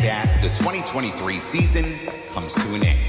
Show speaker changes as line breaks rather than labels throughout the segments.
that, the 2023 season comes to an end.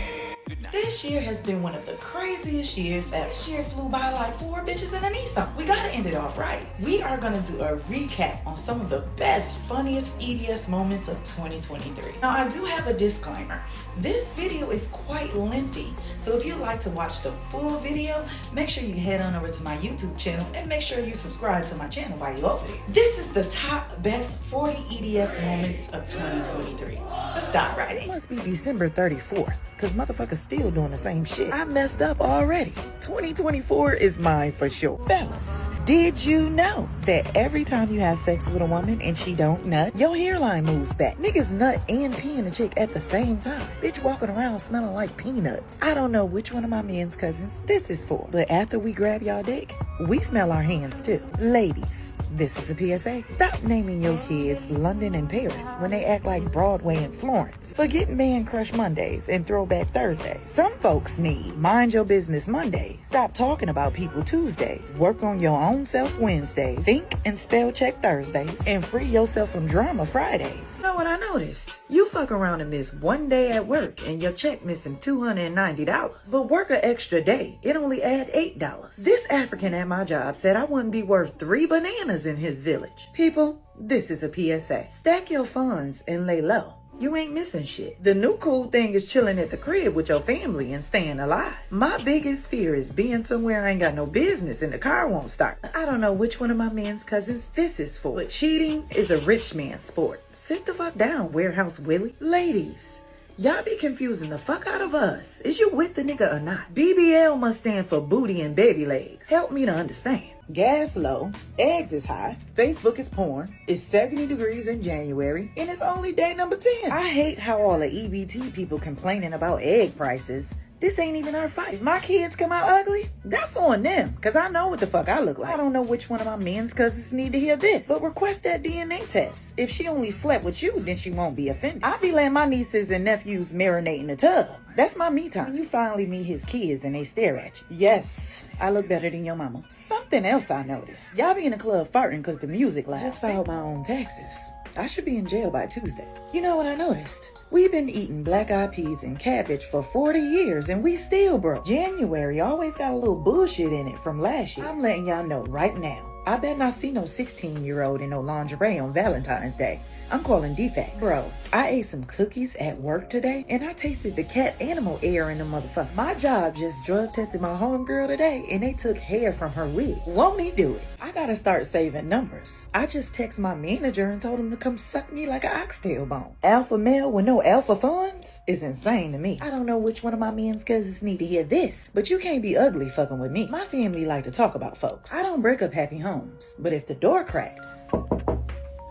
This year has been one of the craziest years ever. This year flew by like 4 bitches in a Nissan. We gotta end it off right. We are gonna do a recap on some of the best, funniest EDS moments of 2023. Now, I do have a disclaimer. This video is quite lengthy, so if you'd like to watch the full video, make sure you head on over to my YouTube channel and make sure you subscribe to my channel while you're over here. This is the top best 40 EDS moments of 2023. Let's dive right in.
It must be December 34th, because motherfuckers still doing the same shit. I messed up already. 2024 is mine for sure. Fellas, did you know that every time you have sex with a woman and she don't nut, your hairline moves back? Niggas nut and pee in a chick at the same time. Bitch walking around smelling like peanuts. I don't know which one of my men's cousins this is for, but after we grab y'all dick, we smell our hands too. Ladies, this is a PSA. Stop naming your kids London and Paris when they act like Broadway and Florence. Forget Man Crush Mondays and Throwback Thursdays. Some folks need Mind Your Business Mondays. Stop talking about people Tuesdays. Work on your own self Wednesdays. Think and spell check Thursdays. And free yourself from drama Fridays. You know what I noticed? You fuck around and miss one day at work and your check missing $290. But work an extra day, it only add $8. This African at my job said I wouldn't be worth 3 bananas in his village. People, this is a PSA. Stack your funds and lay low. You ain't missing shit. The new cool thing is chilling at the crib with your family and staying alive. My biggest fear is being somewhere I ain't got no business and the car won't start. I don't know which one of my men's cousins this is for, but cheating is a rich man's sport. Sit the fuck down, Warehouse Willie. Ladies, y'all be confusing the fuck out of us. Is you with the nigga or not? BBL must stand for booty and baby legs. Help me to understand. Gas low, eggs is high, Facebook is porn, it's 70 degrees in January, and it's only day number 10. I hate how all the EBT people complaining about egg prices. This ain't even our fight. If my kids come out ugly, that's on them, because I know what the fuck I look like. I don't know which one of my men's cousins need to hear this, but request that DNA test. If she only slept with you, then she won't be offended. I be letting my nieces and nephews marinate in the tub. That's my me time. When you finally meet his kids and they stare at you. Yes, I look better than your mama. Something else I noticed. Y'all be in the club farting because the music loud. Just filed my own taxes. I should be in jail by Tuesday. You know what I noticed? We've been eating black-eyed peas and cabbage for 40 years and we still broke. January always got a little bullshit in it from last year. I'm letting y'all know right now. I bet not see no 16-year-old in no lingerie on Valentine's Day. I'm calling defects. Bro, I ate some cookies at work today and I tasted the cat animal air in the motherfucker. My job just drug tested my homegirl today and they took hair from her wig. Won't he do it? I gotta start saving numbers. I just text my manager and told him to come suck me like an oxtail bone. Alpha male with no alpha funds is insane to me. I don't know which one of my men's cousins need to hear this, but you can't be ugly fucking with me. My family like to talk about folks. I don't break up happy homes, but if the door cracked,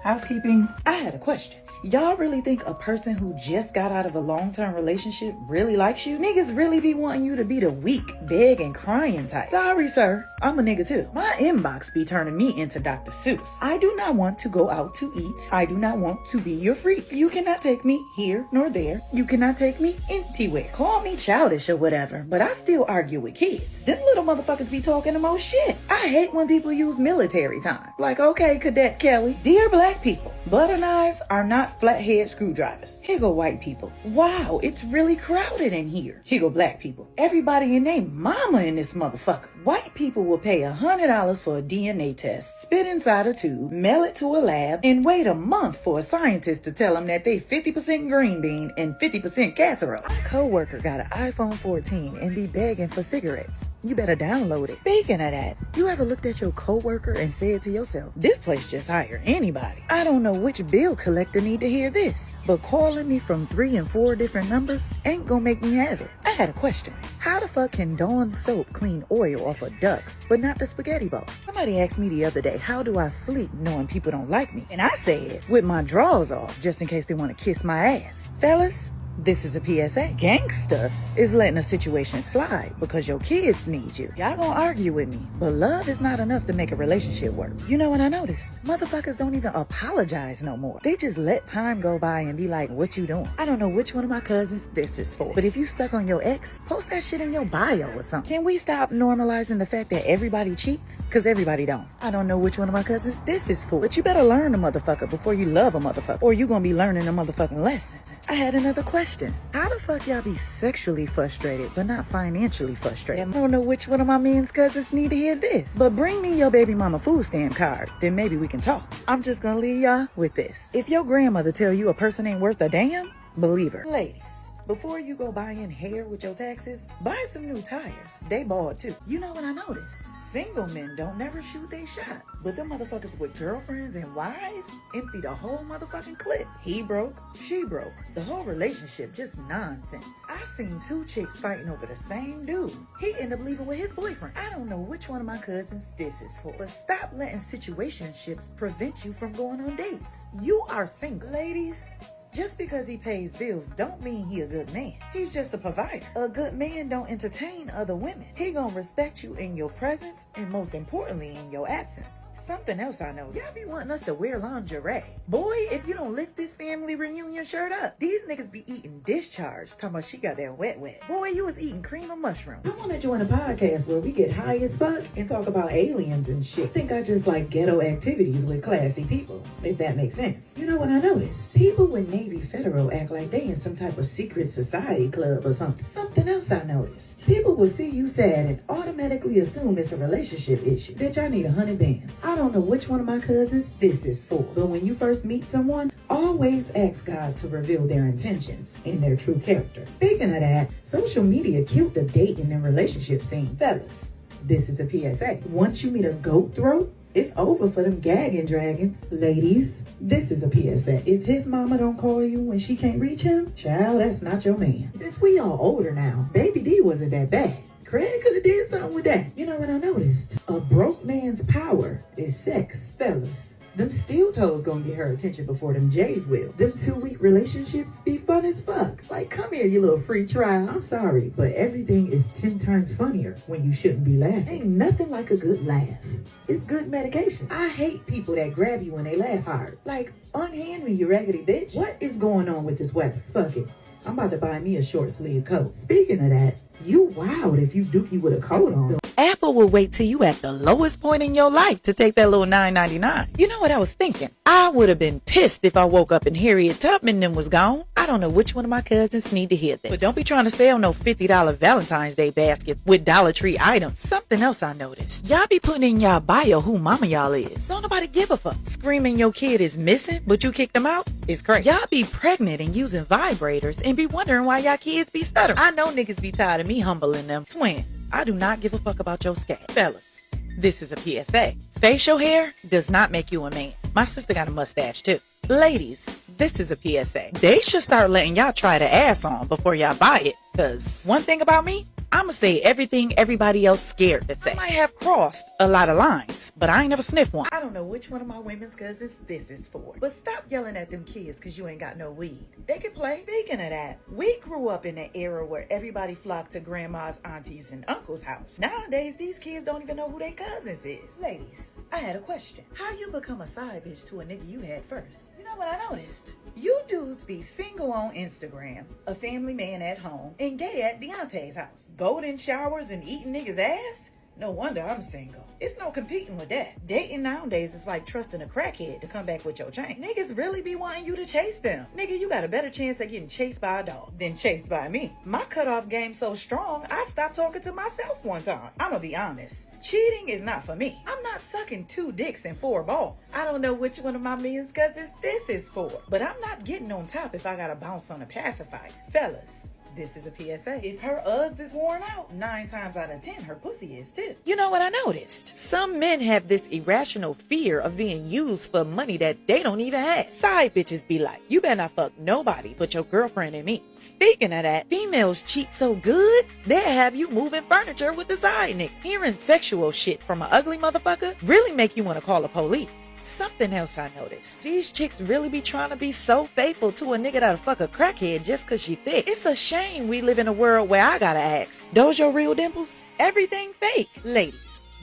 housekeeping, I had a question. Y'all really think a person who just got out of a long-term relationship really likes you? Niggas really be wanting you to be the weak, beg, and crying type. Sorry, sir. I'm a nigga too. My inbox be turning me into Dr. Seuss. I do not want to go out to eat. I do not want to be your freak. You cannot take me here nor there. You cannot take me anywhere. Call me childish or whatever, but I still argue with kids. Them little motherfuckers be talking the most shit. I hate when people use military time. Like, okay, Cadet Kelly. Dear black people, butter knives are not flathead screwdrivers. Here go white people. Wow, it's really crowded in here. Here go black people. Everybody in their mama in this motherfucker. White people will pay $100 for a DNA test, spit inside a tube, mail it to a lab, and wait a month for a scientist to tell them that they 50% green bean and 50% casserole. My coworker got an iPhone 14 and be begging for cigarettes. You better download it. Speaking of that, you ever looked at your coworker and said to yourself, this place just hire anybody? I don't know which bill collector need to hear this, but calling me from 3 and 4 different numbers ain't gonna make me have it. I had a question. How the fuck can Dawn soap clean oil off a duck, but not the spaghetti bowl? Somebody asked me the other day, how do I sleep knowing people don't like me? And I said, with my drawers off, just in case they want to kiss my ass. Fellas, This is a PSA. Gangsta is letting a situation slide because your kids need you. Y'all gonna argue with me, but love is not enough to make a relationship work. You know what I noticed? Motherfuckers don't even apologize no more. They just let time go by and be like, what you doing? I don't know which one of my cousins this is for, but if you stuck on your ex, post that shit in your bio or something. Can we stop normalizing the fact that everybody cheats? Cause everybody don't. I don't know which one of my cousins this is for, but you better learn a motherfucker before you love a motherfucker, or you gonna be learning a motherfucking lesson. I had another question. How the fuck y'all be sexually frustrated but not financially frustrated? I don't know which one of my men's cousins need to hear this, but bring me your baby mama food stamp card, then maybe we can talk. I'm just gonna leave y'all with this. If your grandmother tell you a person ain't worth a damn, believe her. Ladies, before you go buying hair with your taxes, buy some new tires. They bald too. You know what I noticed? Single men don't never shoot they shot. But them motherfuckers with girlfriends and wives empty the whole motherfucking clip. He broke, she broke. The whole relationship just nonsense. I seen 2 chicks fighting over the same dude. He ended up leaving with his boyfriend. I don't know which one of my cousins this is for. But stop letting situationships prevent you from going on dates. You are single. Ladies, just because he pays bills don't mean he a good man. He's just a provider. A good man don't entertain other women. He gonna respect you in your presence and most importantly in your absence. Something else I know. Y'all be wanting us to wear lingerie. Boy, if you don't lift this family reunion shirt up, these niggas be eating discharge. Talking about she got that wet. Boy, you was eating cream of mushroom. I want to join a podcast where we get high as fuck and talk about aliens and shit. I think I just like ghetto activities with classy people, if that makes sense. You know what I noticed? People with Navy Federal act like they in some type of secret society club or something. Something else I noticed. People will see you sad and automatically assume it's a relationship issue. Bitch, I need 100 bands. I don't know which one of my cousins this is for, but when you first meet someone, always ask God to reveal their intentions and their true character. Speaking of that, social media killed the dating and relationship scene. Fellas, this is a PSA. Once you meet a goat throat, it's over for them gagging dragons. Ladies, this is a PSA. If his mama don't call you when she can't reach him, child, that's not your man. Since we all older now, Baby D wasn't that bad. Craig could have did something with that. You know what I noticed? A broke man's power is sex. Fellas, them steel toes gonna get her attention before them J's will. Them 2-week relationships be fun as fuck. Like, come here, you little free trial. I'm sorry, but everything is 10 times funnier when you shouldn't be laughing. Ain't nothing like a good laugh. It's good medication. I hate people that grab you when they laugh hard. Like, unhand me, you raggedy bitch. What is going on with this weather? Fuck it. I'm about to buy me a short sleeve coat. Speaking of that, you wild if you dookie with a coat on. Apple will wait till you at the lowest point in your life to take that little $9.99. You know what I was thinking? I would have been pissed if I woke up and Harriet Tubman then was gone. I don't know which one of my cousins need to hear this. But don't be trying to sell no $50 Valentine's Day basket with Dollar Tree items. Something else I noticed. Y'all be putting in y'all bio who mama y'all is. Don't nobody give a fuck. Screaming your kid is missing, but you kicked them out? It's crazy. Y'all be pregnant and using vibrators and be wondering why y'all kids be stuttering. I know niggas be tired of me humbling them. Twin, I do not give a fuck about your scat. Fellas, this is a PSA. Facial hair does not make you a man. My sister got a mustache too. Ladies, this is a PSA. They should start letting y'all try the ass on before y'all buy it. Cause one thing about me, I'ma say everything everybody else scared to say. I might have crossed a lot of lines, but I ain't never sniffed one. I don't know which one of my women's cousins this is for. But stop yelling at them kids cause you ain't got no weed. They can play. Speaking of that, we grew up in an era where everybody flocked to grandma's, aunties, and uncle's house. Nowadays, these kids don't even know who their cousins is. Ladies, I had a question. How you become a side bitch to a nigga you had first? You know what I noticed? You dudes be single on Instagram, a family man at home, and gay at Deontay's house. Golden showers and eating niggas' ass? No wonder I'm single. It's no competing with that. Dating nowadays is like trusting a crackhead to come back with your chain. Niggas really be wanting you to chase them. Nigga, you got a better chance of getting chased by a dog than chased by me. My cutoff game so strong, I stopped talking to myself one time. I'ma be honest. Cheating is not for me. I'm not sucking 2 dicks and 4 balls. I don't know which one of my men's cousins this is for, but I'm not getting on top if I gotta bounce on a pacifier. Fellas, This is a PSA. If her Uggs is worn out, 9 times out of 10, her pussy is too. You know what I noticed? Some men have this irrational fear of being used for money that they don't even have. Side bitches be like, you better not fuck nobody but your girlfriend and me. Speaking of that, females cheat so good, they'll have you moving furniture with the side nigga. Hearing sexual shit from an ugly motherfucker really make you want to call the police. Something else I noticed. These chicks really be trying to be so faithful to a nigga that'll fuck a crackhead just cause she thick. It's a shame we live in a world where I gotta ask, those your real dimples? Everything fake. Ladies,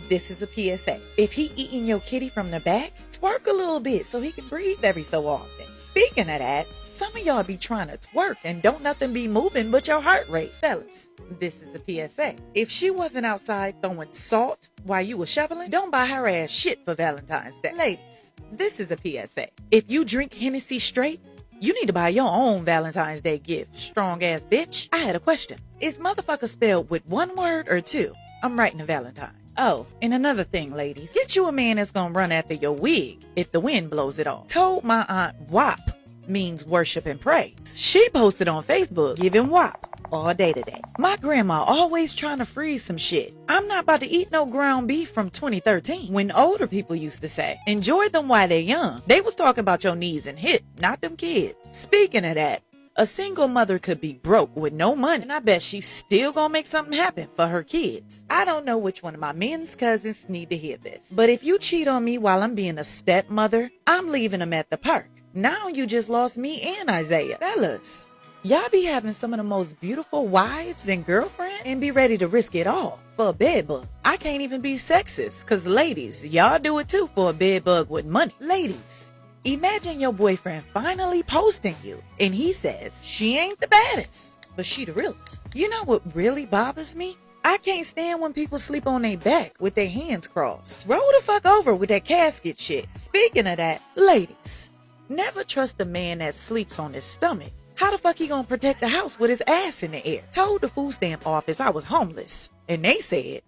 this is a PSA. If he eating your kitty from the back, twerk a little bit so he can breathe every so often. Speaking of that, some of y'all be trying to twerk and don't nothing be moving but your heart rate. Fellas, this is a PSA. If she wasn't outside throwing salt while you were shoveling, don't buy her ass shit for Valentine's Day. Ladies, this is a PSA. If you drink Hennessy straight, you need to buy your own Valentine's Day gift, strong ass bitch. I had a question. Is motherfucker spelled with 1 word or 2? I'm writing a Valentine. Oh, and another thing, ladies. Get you a man that's gonna run after your wig if the wind blows it off. Told my aunt WAP means worship and praise. She posted on Facebook giving WAP all day today. My grandma always trying to freeze some shit. I'm not about to eat no ground beef from 2013 when older people used to say, enjoy them while they're young. They was talking about your knees and hip, not them kids. Speaking of that, a single mother could be broke with no money, and I bet she's still gonna make something happen for her kids. I don't know which one of my men's cousins need to hear this, but if you cheat on me while I'm being a stepmother, I'm leaving them at the park. Now you just lost me and Isaiah. Fellas, y'all be having some of the most beautiful wives and girlfriends and be ready to risk it all for a bed bug. I can't even be sexist, cause ladies, y'all do it too for a bed bug with money. Ladies, imagine your boyfriend finally posting you and he says, she ain't the baddest, but she the realest. You know what really bothers me? I can't stand when people sleep on their back with their hands crossed. Roll the fuck over with that casket shit. Speaking of that, ladies, never trust a man that sleeps on his stomach. How the fuck he gonna protect the house with his ass in the air? Told the food stamp office I was homeless, and they said,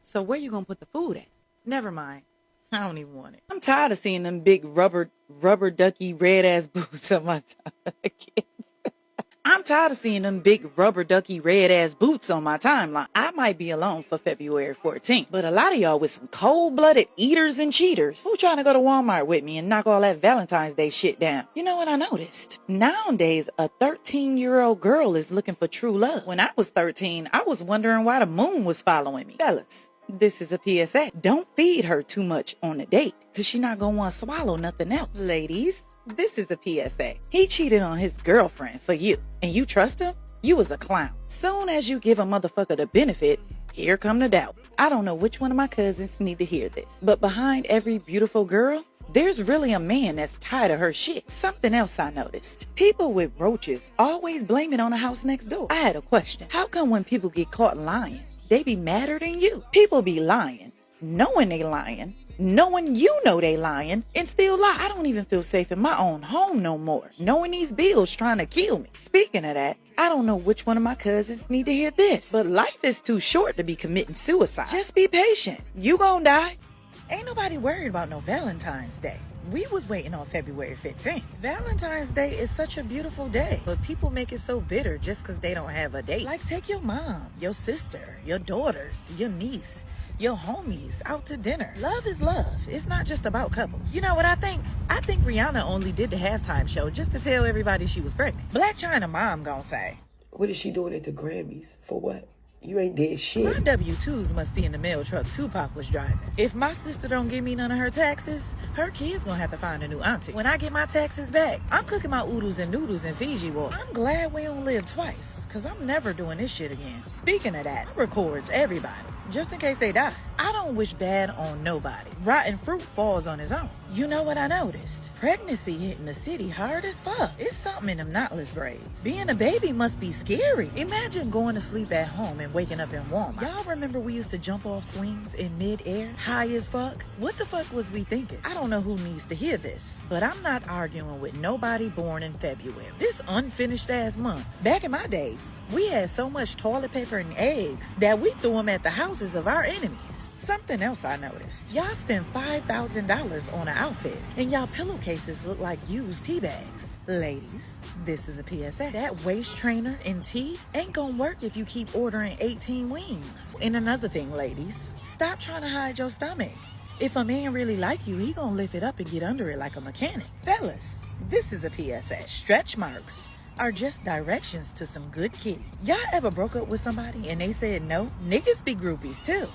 so where you gonna put the food at? Never mind. I don't even want it. I'm tired of seeing them big rubber ducky red ass boots on my timeline. I'm tired of seeing them big rubber ducky red ass boots on my timeline. I might be alone for February 14th, but a lot of y'all with some cold-blooded eaters and cheaters who trying to go to Walmart with me and knock all that Valentine's Day shit down. You know what I noticed? Nowadays, a 13-year-old girl is looking for true love. When I was 13, I was wondering why the moon was following me. Fellas, this is a PSA. Don't feed her too much on a date, because she not gonna want to swallow nothing else. Ladies, this is a PSA. He cheated on his girlfriend for you, and you trust him? You was a clown. Soon as you give a motherfucker the benefit, here come the doubt. I don't know which one of my cousins need to hear this, but behind every beautiful girl, there's really a man that's tired of her shit. Something else I noticed. People with roaches always blame it on the house next door. I had a question. How come when people get caught lying, they be madder than you? People be lying, knowing they lying, knowing you know they lying, and still lie. I don't even feel safe in my own home no more, knowing these bills trying to kill me. Speaking of that, I don't know which one of my cousins need to hear this, but life is too short to be committing suicide. Just be patient. You gonna die. Ain't nobody worried about no Valentine's Day. We was waiting on February 15th. Valentine's Day is such a beautiful day, but people make it so bitter just because they don't have a date. Like, take your mom, your sister, your daughters, your niece, your homies out to dinner. Love is love. It's not just about couples. You know what I think? I think Rihanna only did the halftime show just to tell everybody she was pregnant. Black China mom gonna say,
what is she doing at the Grammys? For what? You ain't did shit.
my W-2s must be in the mail truck Tupac was driving. If my sister don't give me none of her taxes, her kid's gonna have to find a new auntie. When I get my taxes back, I'm cooking my oodles and noodles in Fiji water. I'm glad we don't live twice, cause I'm never doing this shit again. Speaking of that, I records everybody, just in case they die. I don't wish bad on nobody. Rotten fruit falls on his own. You know what I noticed? Pregnancy hitting the city hard as fuck. It's something in them knotless braids. Being a baby must be scary. Imagine going to sleep at home and waking up in Walmart. Y'all remember we used to jump off swings in mid-air, high as fuck? What the fuck was we thinking? I don't know who needs to hear this, but I'm not arguing with nobody born in February. This unfinished ass month. Back in my days, we had so much toilet paper and eggs that we threw them at the house houses of our enemies. Something else I noticed. Y'all spend $5,000 on an outfit, and y'all pillowcases look like used tea bags. Ladies, this is a PSA. That waist trainer and tee ain't gonna work if you keep ordering 18 wings. And another thing, ladies, stop trying to hide your stomach. If a man really like you, he gonna lift it up and get under it like a mechanic. Fellas, this is a PSA. Stretch marks are just directions to some good kitty. Y'all ever broke up with somebody and they said no? Niggas be groupies too.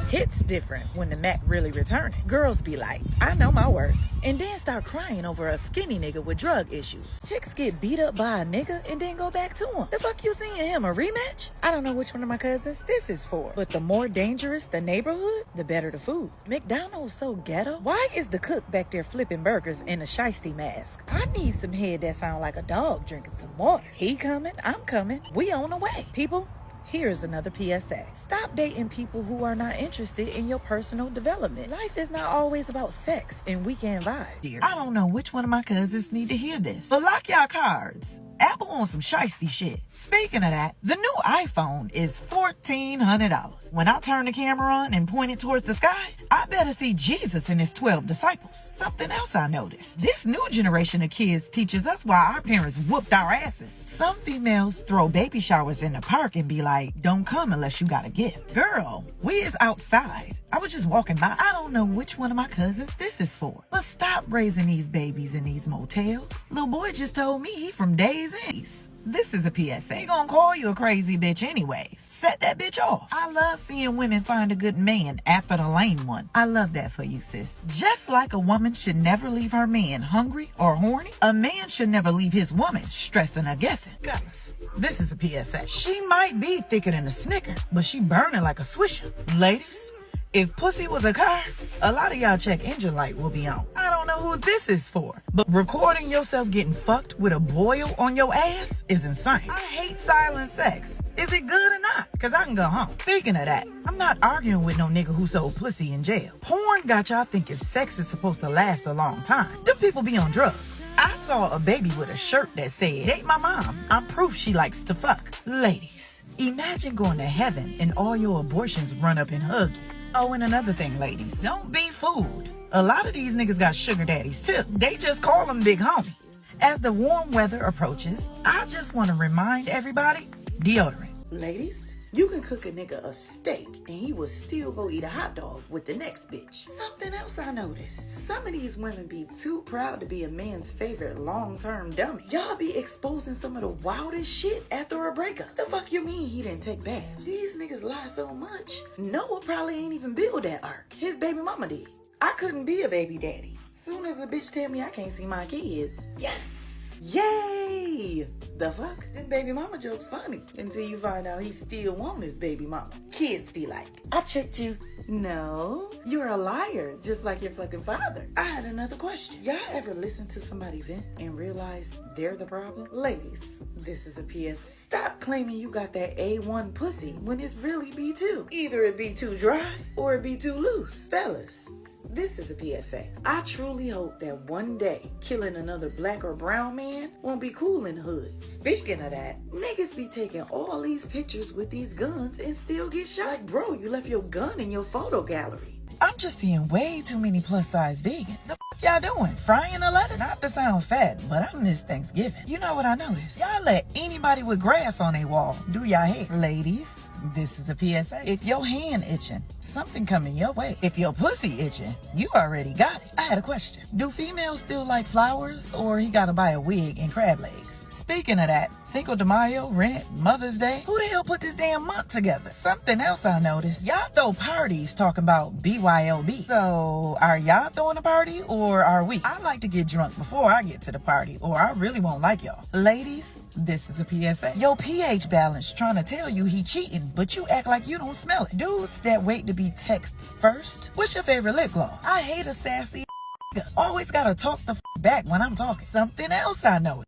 Hits different when the Mac really returning. Girls be like, I know my worth, and then start crying over a skinny nigga with drug issues. Chicks get beat up by a nigga and then go back to him. The fuck you seeing him, a rematch? I don't know which one of my cousins this is for, but the more dangerous the neighborhood, the better the food. McDonald's so ghetto. Why is the cook back there flipping burgers in a shiesty mask? I need some head that sound like a dog drinking some water. He coming, I'm coming, we on the way. People, here's another PSA. Stop dating people who are not interested in your personal development. Life is not always about sex and weekend vibe. I don't know which one of my cousins need to hear this, but lock y'all cards. Apple on some shiesty shit. Speaking of that, the new iPhone is $1,400. When I turn the camera on and point it towards the sky, I better see Jesus and his 12 disciples. Something else I noticed. This new generation of kids teaches us why our parents whooped our asses. Some females throw baby showers in the park and be like, don't come unless you got a gift. Girl, we is outside. I was just walking by. I don't know which one of my cousins this is for, but stop raising these babies in these motels. Little boy just told me he from Days East. This is a PSA. He gonna call you a crazy bitch anyways. Set that bitch off. I love seeing women find a good man after the lame one. I love that for you, sis. Just like a woman should never leave her man hungry or horny, a man should never leave his woman stressing or guessing. Guys, this is a PSA. She might be thicker than a Snicker, but she burning like a Swisher. Ladies, if pussy was a car, a lot of y'all check engine light will be on. I don't know who this is for, but recording yourself getting fucked with a boil on your ass is insane. I hate silent sex. Is it good or not? Cause I can go home. Speaking of that, I'm not arguing with no nigga who sold pussy in jail. Porn got y'all thinking sex is supposed to last a long time. Them people be on drugs. I saw a baby with a shirt that said, date my mom. I'm proof she likes to fuck. Ladies, imagine going to heaven and all your abortions run up and hug you. Oh, and another thing, ladies, don't be fooled. A lot of these niggas got sugar daddies too. They just call them big homie. As the warm weather approaches, I just want to remind everybody, deodorant. Ladies, you can cook a nigga a steak and he will still go eat a hot dog with the next bitch. Something else I noticed. Some of these women be too proud to be a man's favorite long-term dummy. Y'all be exposing some of the wildest shit after a breakup. The fuck you mean he didn't take baths? These niggas lie so much. Noah probably ain't even build that ark. His baby mama did. I couldn't be a baby daddy. Soon as a bitch tell me I can't see my kids. Yes! Yay! The fuck? Them baby mama jokes funny until you find out he still want his baby mama. Kids be like, I tricked you. No, you're a liar, just like your fucking father. I had another question. Y'all ever listen to somebody vent and realize they're the problem? Ladies, this is a PS. Stop claiming you got that A1 pussy when it's really B2. Either it be too dry or it be too loose. Fellas, this is a PSA. I truly hope that one day killing another black or brown man won't be cool in the hood. Speaking of that, niggas be taking all these pictures with these guns and still get shot. Like, bro, you left your gun in your photo gallery. I'm just seeing way too many plus-size vegans. The f y'all doing? Frying the lettuce? Not to sound fat, but I miss Thanksgiving. You know what I noticed? Y'all let anybody with grass on their wall do y'all hair. Ladies, this is a PSA. If your hand itching, something coming your way. If your pussy itching, you already got it. I had a question. Do females still like flowers, or he gotta buy a wig and crab legs? Speaking of that, Cinco de Mayo, rent, Mother's Day, who the hell put this damn month together? Something else I noticed. Y'all throw parties talking about BYOB. So, are y'all throwing a party, or are we? I like to get drunk before I get to the party, or I really won't like y'all. Ladies, this is a PSA. Your pH balance trying to tell you he cheating, but you act like you don't smell it. Dudes that wait to be texted first. What's your favorite lip gloss? I hate a sassy always gotta talk the back when I'm talking. Something else I know.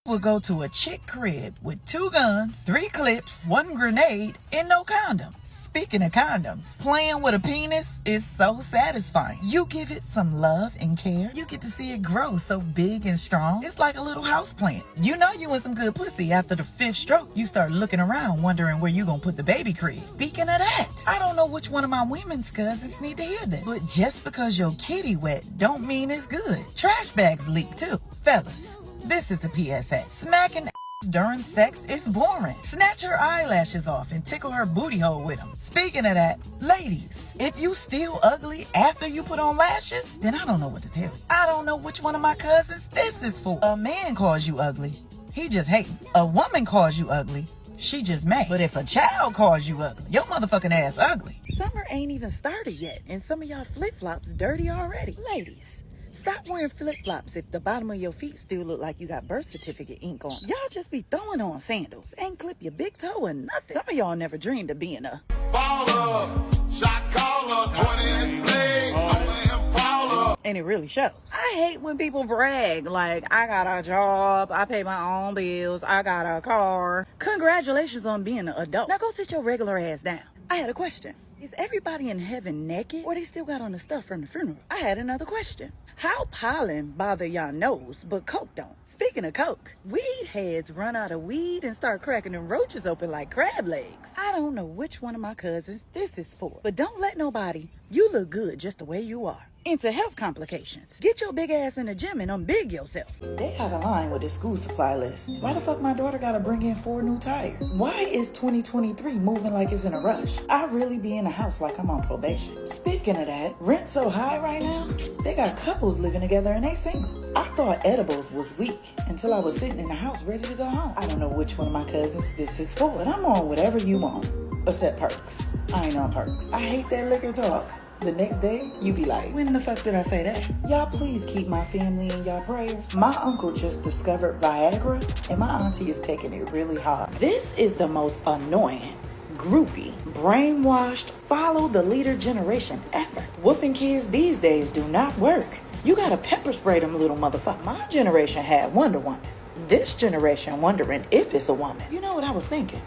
will go to a chick crib with 2 guns, 3 clips, 1 grenade, and no condom. Speaking of condoms, playing with a penis is so satisfying. You give it some love and care. You get to see it grow so big and strong. It's like a little house plant. You know you want some good pussy after the 5th stroke. You start looking around wondering where you gonna put the baby crib. Speaking of that, I don't know which one of my women's cousins need to hear this, but just because your kitty wet don't mean it's good. Trash bags leak too. Fellas, this is a PSA. Smacking ass during sex is boring. Snatch her eyelashes off and tickle her booty hole with them. Speaking of that, ladies, if you still ugly after you put on lashes, then I don't know what to tell you. I don't know which one of my cousins this is for. A man calls you ugly, he just hating. A woman calls you ugly, she just mad. But if a child calls you ugly, your motherfucking ass ugly. Summer ain't even started yet, and some of y'all flip-flops dirty already. Ladies, stop wearing flip-flops if the bottom of your feet still look like you got birth certificate ink on. Y'all just be throwing on sandals. Ain't clip your big toe or nothing. Some of y'all never dreamed of being a
baller, shot caller, 20 blade, only Impala.
And it really shows. I hate when people brag like, I got a job, I pay my own bills, I got a car. Congratulations on being an adult. Now go sit your regular ass down. I had a question. Is everybody in heaven naked, or they still got on the stuff from the funeral? I had another question. How pollen bother y'all nose, but coke don't? Speaking of coke, weed heads run out of weed and start cracking them roaches open like crab legs. I don't know which one of my cousins this is for, but don't let nobody. You look good just the way you are. Into health complications. Get your big ass in the gym and unbig yourself. They out of line with the school supply list. Why the fuck my daughter gotta bring in 4 new tires? Why is 2023 moving like it's in a rush? I really be in the house like I'm on probation. Speaking of that, rent so high right now, they got couples living together and they single. I thought edibles was weak until I was sitting in the house ready to go home. I don't know which one of my cousins this is for, but I'm on whatever you want, except perks. I ain't on perks. I hate that liquor talk. The next day, you be like, when the fuck did I say that? Y'all please keep my family in y'all prayers. My uncle just discovered Viagra, and my auntie is taking it really hard. This is the most annoying, groupie, brainwashed, follow the leader generation ever. Whooping kids these days do not work. You gotta pepper spray them little motherfuckers. My generation had Wonder Woman. This generation wondering if it's a woman. You know what I was thinking?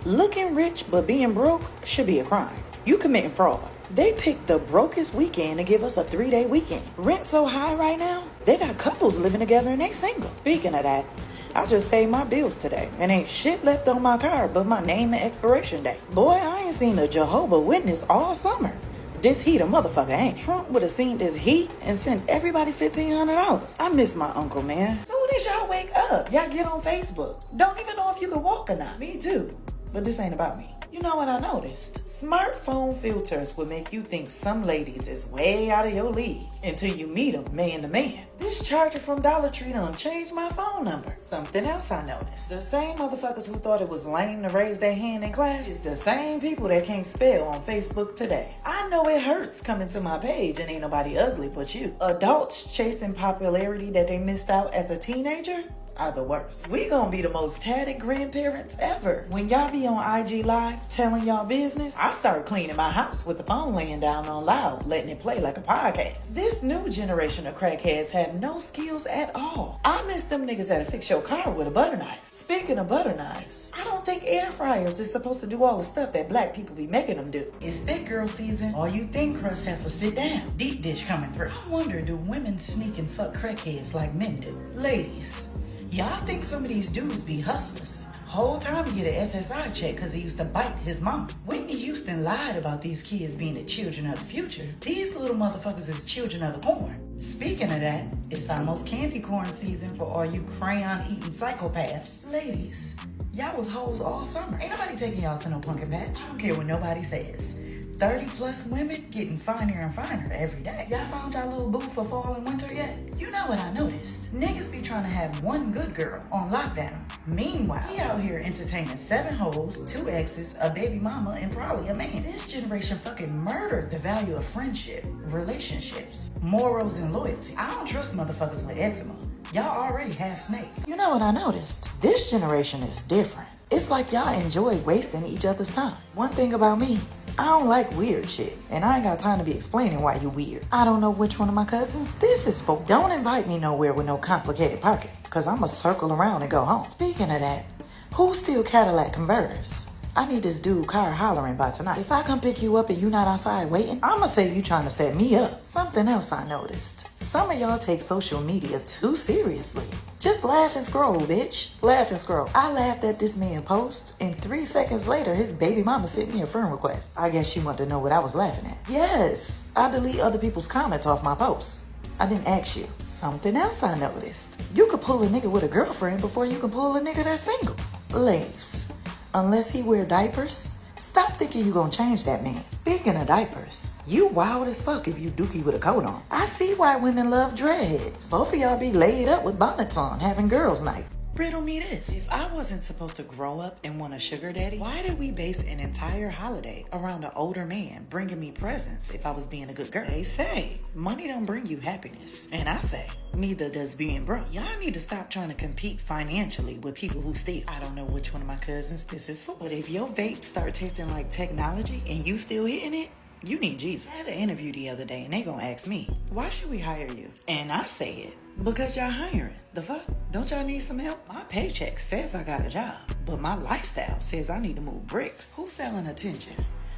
Looking rich but being broke should be a crime. You committing fraud. They picked the brokest weekend to give us a 3-day weekend. Rent so high right now, they got couples living together and they single. Speaking of that, I just paid my bills today and ain't shit left on my card but my name and expiration date. Boy, I ain't seen a Jehovah Witness all summer. This heat a motherfucker ain't. Trump would have seen this heat and sent everybody $1,500. I miss my uncle, man. Soon as y'all wake up, y'all get on Facebook. Don't even know if you can walk or not. Me too. But this ain't about me. You know what I noticed? Smartphone filters will make you think some ladies is way out of your league until you meet them man to man. This charger from Dollar Tree done changed my phone number. Something else I noticed. The same motherfuckers who thought it was lame to raise their hand in class is the same people that can't spell on Facebook today. I know it hurts coming to my page and ain't nobody ugly but you. Adults chasing popularity that they missed out as a teenager are the worst. We gonna be the most tatted grandparents ever. When y'all be on IG Live telling y'all business, I start cleaning my house with the phone laying down on loud, letting it play like a podcast. This new generation of crackheads have no skills at all. I miss them niggas that'll fix your car with a butter knife. Speaking of butter knives, I don't think air fryers is supposed to do all the stuff that black people be making them do. It's thick girl season. All you thin crust have to sit down. Deep dish coming through. I wonder, do women sneak and fuck crackheads like men do? Ladies, y'all think some of these dudes be hustlers. Whole time he get an SSI check because he used to bite his mom. Whitney Houston lied about these kids being the children of the future. These little motherfuckers is children of the corn. Speaking of that, it's almost candy corn season for all you crayon-eating psychopaths. Ladies, y'all was hoes all summer. Ain't nobody taking y'all to no pumpkin patch. I don't care what nobody says. 30 plus women getting finer and finer every day. Y'all found y'all little boo for fall and winter yet? You know what I noticed? Niggas be trying to have one good girl on lockdown. Meanwhile, he out here entertaining 7 hoes, 2 exes, a baby mama, and probably a man. This generation fucking murdered the value of friendship, relationships, morals, and loyalty. I don't trust motherfuckers with eczema. Y'all already half snakes. You know what I noticed? This generation is different. It's like y'all enjoy wasting each other's time. One thing about me, I don't like weird shit, and I ain't got time to be explaining why you weird. I don't know which one of my cousins this is for. Don't invite me nowhere with no complicated parking, cause I'ma circle around and go home. Speaking of that, who steal Cadillac converters? I need this dude car hollering by tonight. If I come pick you up and you not outside waiting, I'ma say you trying to set me up. Something else I noticed. Some of y'all take social media too seriously. Just laugh and scroll, bitch. Laugh and scroll. I laughed at this man post, and 3 seconds later, his baby mama sent me a friend request. I guess she wanted to know what I was laughing at. Yes, I delete other people's comments off my posts. I didn't ask you. Something else I noticed. You could pull a nigga with a girlfriend before you can pull a nigga that's single. Ladies, unless he wear diapers, stop thinking you gonna change that man. Speaking of diapers, you wild as fuck if you dookie with a coat on. I see why women love dreadheads. Both of y'all be laid up with bonnets on, having girls' night. Riddle me this. If I wasn't supposed to grow up and want a sugar daddy, why did we base an entire holiday around an older man bringing me presents if I was being a good girl? They say money don't bring you happiness. And I say, neither does being broke. Y'all need to stop trying to compete financially with people who steal. I don't know which one of my cousins this is for, but if your vape start tasting like technology and you still hitting it, you need Jesus. I had an interview the other day and they gonna ask me, why should we hire you? And I say it, because y'all hiring. The fuck? Don't y'all need some help? My paycheck says I got a job, but my lifestyle says I need to move bricks. Who's selling attention?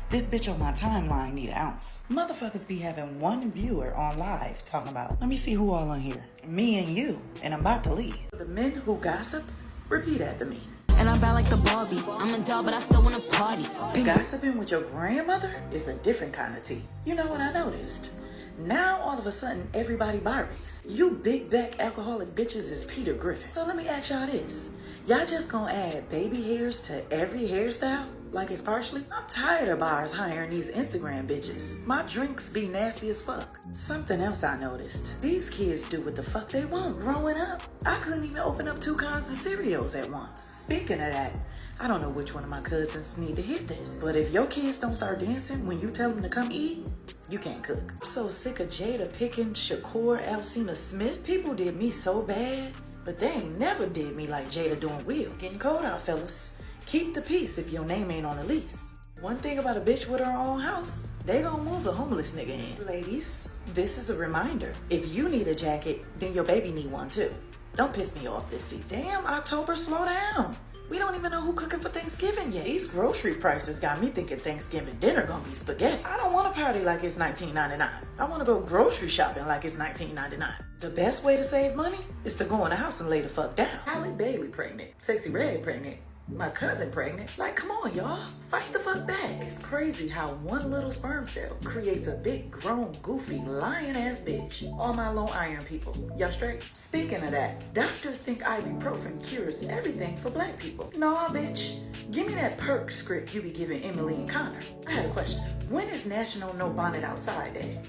This bitch on my timeline need an ounce. Motherfuckers be having one viewer on live talking about, let me see who all on here. Me and you, and I'm about to leave. The men who gossip, repeat after me.
And I'm bad like the Barbie. I'm a doll, but I still wanna party.
Gossiping with your grandmother is a different kind of tea. You know what I noticed? Now all of a sudden everybody Barbies. You big back alcoholic bitches is Peter Griffin. So let me ask y'all this. Y'all just gonna add baby hairs to every hairstyle? Like it's partially? I'm tired of bars hiring these Instagram bitches. My drinks be nasty as fuck. Something else I noticed. These kids do what the fuck they want. Growing up, I couldn't even open up 2 cans of cereals at once. Speaking of that, I don't know which one of my cousins need to hit this, but if your kids don't start dancing when you tell them to come eat, you can't cook. I'm so sick of Jada picking Shakur Alcina Smith. People did me so bad, but they ain't never did me like Jada doing Will. It's getting cold out, fellas. Keep the peace if your name ain't on the lease. One thing about a bitch with her own house, they gon' move a homeless nigga in. Ladies, this is a reminder. If you need a jacket, then your baby need one too. Don't piss me off this season. Damn, October, slow down. We don't even know who cooking for Thanksgiving yet. These grocery prices got me thinking Thanksgiving dinner gonna be spaghetti. I don't want to party like it's $19.99. I want to go grocery shopping like it's $19.99. The best way to save money is to go in the house and lay the fuck down. Halle Bailey pregnant. Sexy Red pregnant. My cousin pregnant. Like, come on, y'all. Fight the fuck back. It's crazy how one little sperm cell creates a big, grown, goofy, lion-ass bitch. All my Long Iron people, y'all straight? Speaking of that, doctors think ibuprofen cures everything for black people. Nah, bitch. Give me that perk script you be giving Emily and Connor. I had a question. When is National No Bonnet Outside Day?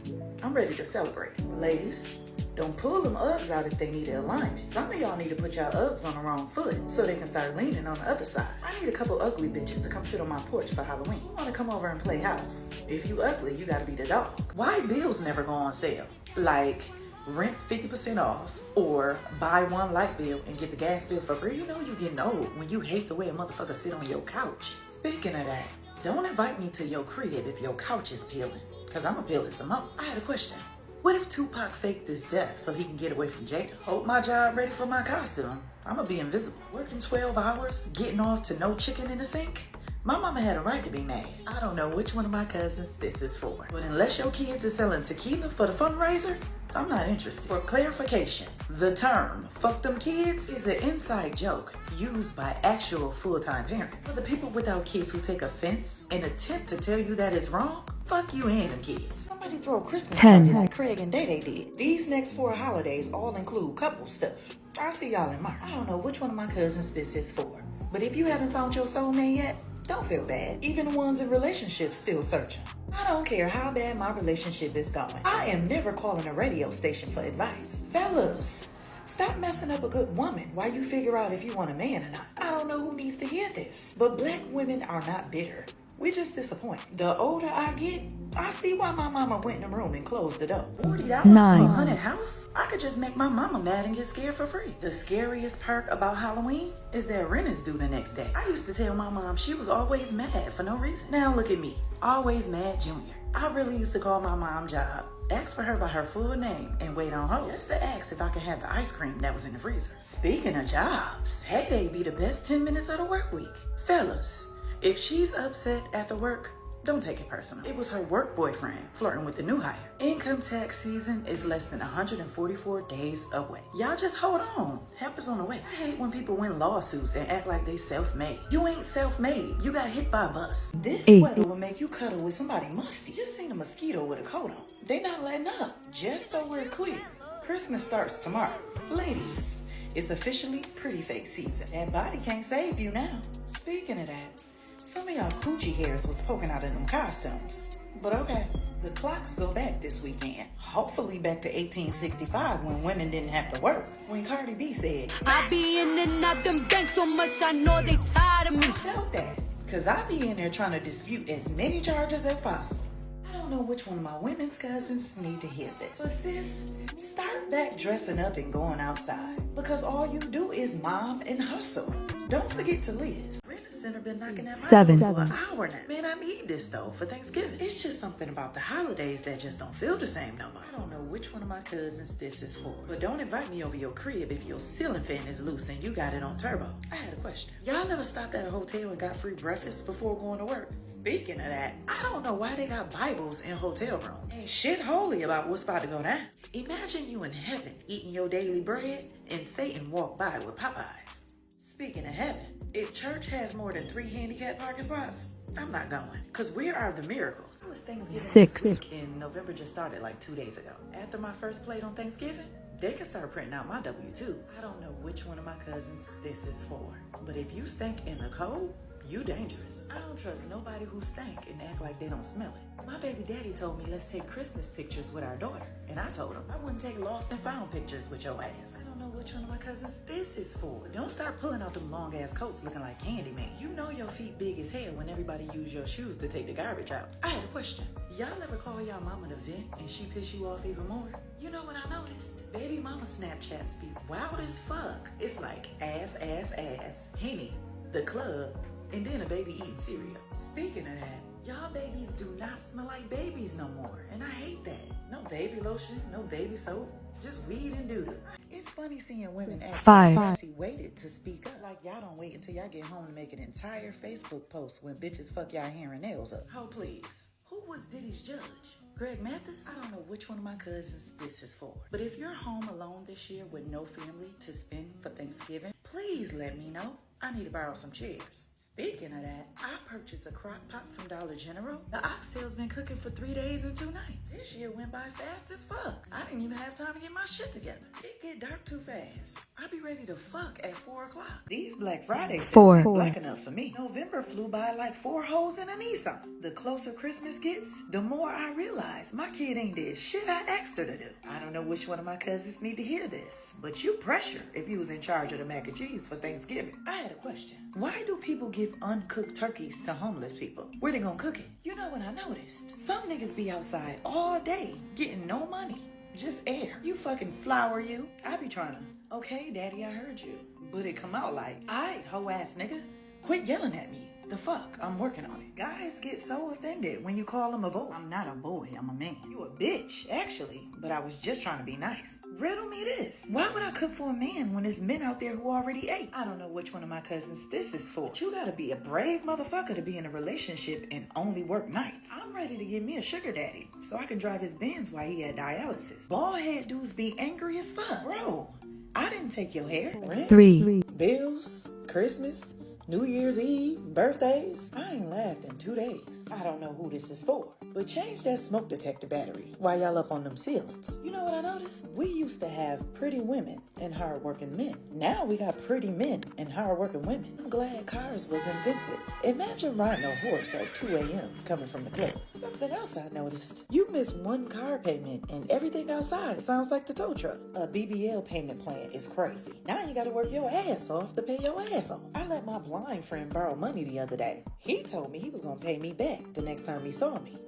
I'm ready to celebrate. Ladies, don't pull them Uggs out if they need an alignment. Some of y'all need to put y'all Uggs on the wrong foot so they can start leaning on the other side. I need a couple ugly bitches to come sit on my porch for Halloween. You wanna come over and play house? If you ugly, you gotta be the dog. Why bills never go on sale? Like rent 50% off or buy one light bill and get the gas bill for free. You know you getting old when you hate the way a motherfucker sit on your couch. Speaking of that, don't invite me to your crib if your couch is peeling, cause I'ma peel it some more. I had a question. What if Tupac faked his death so he can get away from Jada? Hope my job ready for my costume. I'ma be invisible. Working 12 hours, getting off to no chicken in the sink? My mama had a right to be mad. I don't know which one of my cousins this is for. But unless your kids are selling tequila for the fundraiser, I'm not interested. For clarification, the term fuck them kids is an inside joke used by actual full-time parents. For the people without kids who take offense and attempt to tell you that is wrong, fuck you and them kids. Somebody throw a Christmas party like Craig and Day Day did. These next 4 holidays all include couple stuff. I'll see y'all in March. I don't know which one of my cousins this is for, but if you haven't found your soulmate yet, don't feel bad. Even the ones in relationships still searching. I don't care how bad my relationship is going. I am never calling a radio station for advice. Fellas, stop messing up a good woman while you figure out if you want a man or not. I don't know who needs to hear this, but black women are not bitter. We just disappointed. The older I get, I see why my mama went in the room and closed the door. $40 for a haunted house? I could just make my mama mad and get scared for free. The scariest part about Halloween is that rent is due the next day. I used to tell my mom she was always mad for no reason. Now look at me, always mad junior. I really used to call my mom job, ask for her by her full name, and wait on hold just to ask if I could have the ice cream that was in the freezer. Speaking of jobs, payday be the best 10 minutes of the work week. Fellas, if she's upset after work, don't take it personal. It was her work boyfriend flirting with the new hire. Income tax season is less than 144 days away. Y'all just hold on. Help is on the way. I hate when people win lawsuits and act like they self-made. You ain't self-made. You got hit by a bus. This weather will make you cuddle with somebody musty. Just seen a mosquito with a coat on. They not letting up. Just so we're clear, Christmas starts tomorrow. Ladies, it's officially pretty face season. That body can't save you now. Speaking of that, some of y'all coochie hairs was poking out in them costumes. But okay, the clocks go back this weekend. Hopefully back to 1865 when women didn't have to work. When Cardi B said,
I be in and out them banks so much I know they tired of me.
I felt that. Cause I be in there trying to dispute as many charges as possible. I don't know which one of my women's cousins need to hear this. But sis, start back dressing up and going outside. Because all you do is mom and hustle. Don't forget to live. Center been knocking at my door for an hour now. Man, I need this though for Thanksgiving. It's just something about the holidays that just don't feel the same no more. I don't know which one of my cousins this is for, but don't invite me over your crib if your ceiling fan is loose and you got it on turbo. I had a question. Y'all ever stopped at a hotel and got free breakfast before going to work? Speaking of that, I don't know why they got Bibles in hotel rooms. Ain't shit holy about what's about to go down. Imagine you in heaven eating your daily bread and Satan walk by with Popeyes. Speaking of heaven, if church has more than 3 handicap parking spots, I'm not going. Because we are the miracles. It was Thanksgiving
6
this week, and November just started like 2 days ago. After my first plate on Thanksgiving, they can start printing out my W-2s. I don't know which one of my cousins this is for, but if you stink in the cold, you dangerous. I don't trust nobody who stank and act like they don't smell it. My baby daddy told me let's take Christmas pictures with our daughter. And I told him I wouldn't take lost and found pictures with your ass. I don't know which one of my cousins this is for. Don't start pulling out them long ass coats looking like Candyman. You know your feet big as hell when everybody use your shoes to take the garbage out. I had a question. Y'all ever call y'all mama to vent and she piss you off even more? You know what I noticed? Baby mama Snapchats be wild as fuck. It's like ass, Henny, the club, and then a baby eating cereal. Speaking of that, y'all babies do not smell like babies no more, and I hate that. No baby lotion, no baby soap, just weed and doo-doo. It's funny seeing women act like Nancy waited to speak up. Like y'all don't wait until y'all get home to make an entire Facebook post when bitches fuck y'all hair and nails up. Oh please, who was Diddy's judge? Greg Mathis? I don't know which one of my cousins this is for. But if you're home alone this year with no family to spend for Thanksgiving, please let me know. I need to borrow some chairs. Speaking of that, I purchased a crock pot from Dollar General. The oxtail's been cooking for 3 days and 2 nights. This year went by fast as fuck. I didn't even have time to get my shit together. It get dark too fast. I be ready to fuck at 4 o'clock. These Black Friday sales ain't black enough for me. November flew by like 4 holes in a Nissan. The closer Christmas gets, the more I realize my kid ain't did shit I asked her to do. I don't know which one of my cousins need to hear this, but you pressure if you was in charge of the mac and cheese for Thanksgiving. I had a question. Why do people give uncooked turkeys to homeless people? Where they gonna cook it? You know what I noticed? Some niggas be outside all day getting no money, just air. You fucking flower you. I be trying to, okay, daddy, I heard you. But it come out like, aight, hoe ass nigga, quit yelling at me. The fuck? I'm working on it. Guys get so offended when you call them a boy. I'm not a boy, I'm a man. You a bitch, actually, but I was just trying to be nice. Riddle me this. Why would I cook for a man when there's men out there who already ate? I don't know which one of my cousins this is for. You gotta be a brave motherfucker to be in a relationship and only work nights. I'm ready to get me a sugar daddy so I can drive his Benz while he had dialysis. Bald head dudes be angry as fuck. Bro, I didn't take your hair. Rent,
3
bills, Christmas, New Year's Eve, birthdays. I ain't laughed in 2 days. I don't know who this is for, but But change that smoke detector battery while y'all up on them ceilings. You know what I noticed? We used to have pretty women and hard-working men. Now we got pretty men and hard-working women. I'm glad cars was invented. Imagine riding a horse at 2 a.m. coming from the club. Something else I noticed. You miss one car payment and everything outside sounds like the tow truck. A BBL payment plan is crazy. Now you gotta work your ass off to pay your ass off. I let my blind friend borrow money the other day. He told me he was gonna pay me back the next time he saw me.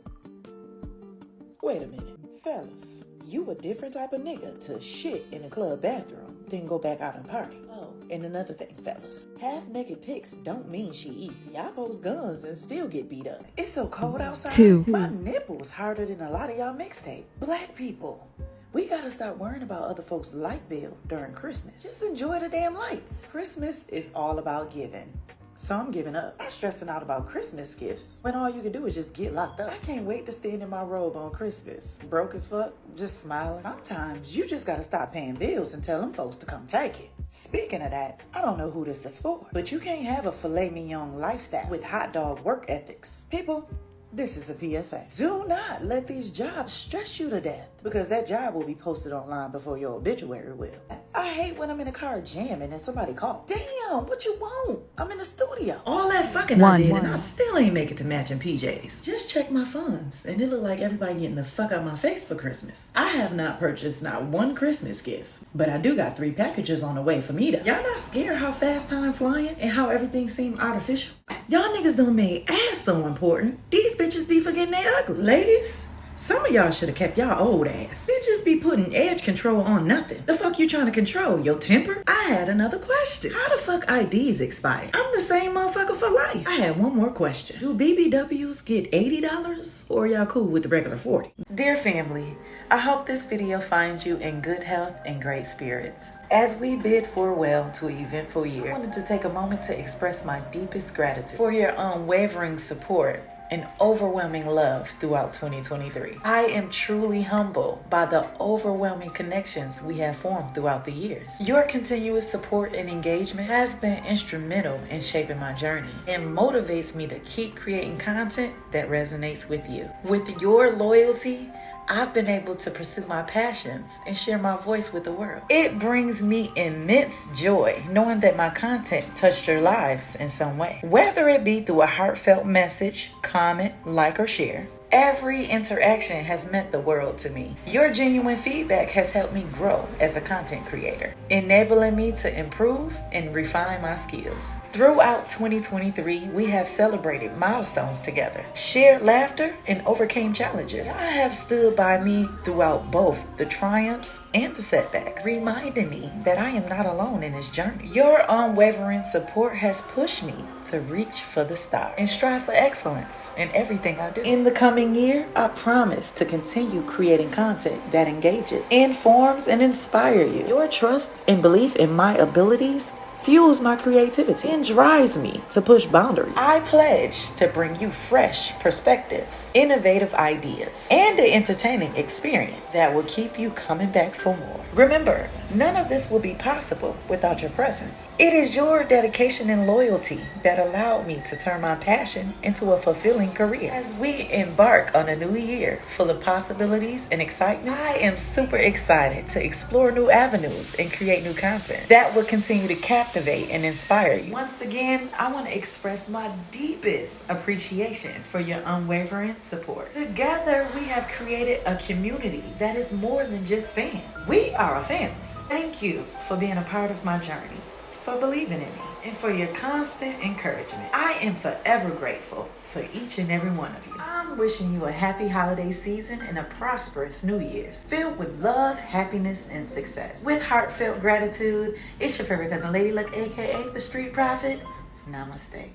Wait a minute. Fellas, you a different type of nigga to shit in a club bathroom, then go back out and party. Oh, and another thing, fellas. Half-naked pics don't mean she easy. Y'all post guns and still get beat up. It's so cold outside. My nipples harder than a lot of y'all mixtape. Black people, we gotta stop worrying about other folks' light bill during Christmas. Just enjoy the damn lights. Christmas is all about giving. So I'm giving up. I'm stressing out about Christmas gifts when all you can do is just get locked up. I can't wait to stand in my robe on Christmas. Broke as fuck, just smiling. Sometimes you just gotta stop paying bills and tell them folks to come take it. Speaking of that, I don't know who this is for, but you can't have a filet mignon lifestyle with hot dog work ethics. People, this is a PSA. Do not let these jobs stress you to death, because that job will be posted online before your obituary will. I hate when I'm in a car jamming and somebody calls. Damn, what you want? I'm in the studio. All that fucking I did and I still ain't make it to matching PJs. Just check my funds and it look like everybody getting the fuck out my face for Christmas. I have not purchased not one Christmas gift, but I do got 3 packages on the way for me to. Y'all not scared how fast time flying and how everything seem artificial? Y'all niggas done made ass so important. These bitches be forgetting they ugly. Ladies, some of y'all should have kept y'all old ass. Bitches be putting edge control on nothing. The fuck you trying to control? Your temper? I had another question. How the fuck IDs expire? I'm the same motherfucker for life. I had one more question. Do BBWs get $80 or y'all cool with the regular 40? Dear family, I hope this video finds you in good health and great spirits. As we bid farewell to an eventful year, I wanted to take a moment to express my deepest gratitude for your unwavering support and overwhelming love throughout 2023. I am truly humbled by the overwhelming connections we have formed throughout the years. Your continuous support and engagement has been instrumental in shaping my journey and motivates me to keep creating content that resonates with you. With your loyalty, I've been able to pursue my passions and share my voice with the world. It brings me immense joy knowing that my content touched your lives in some way. Whether it be through a heartfelt message, comment, like, or share, every interaction has meant the world to me. Your genuine feedback has helped me grow as a content creator, enabling me to improve and refine my skills. Throughout 2023, we have celebrated milestones together, shared laughter, and overcame challenges. Y'all have stood by me throughout both the triumphs and the setbacks, reminding me that I am not alone in this journey. Your unwavering support has pushed me to reach for the stars and strive for excellence in everything I do. In the coming year, I promise to continue creating content that engages, informs, and inspires you. Your trust and belief in my abilities fuels my creativity and drives me to push boundaries. I pledge to bring you fresh perspectives, innovative ideas, and an entertaining experience that will keep you coming back for more. Remember, none of this would be possible without your presence. It is your dedication and loyalty that allowed me to turn my passion into a fulfilling career. As we embark on a new year full of possibilities and excitement, I am super excited to explore new avenues and create new content that will continue to captivate and inspire you. Once again, I want to express my deepest appreciation for your unwavering support. Together, we have created a community that is more than just fans. We are a family. Thank you for being a part of my journey, for believing in me, and for your constant encouragement. I am forever grateful for each and every one of you. I'm wishing you a happy holiday season and a prosperous New Year's, filled with love, happiness, and success. With heartfelt gratitude, it's your favorite cousin, Ladiiee Luck, aka the Street Prophet. Namaste.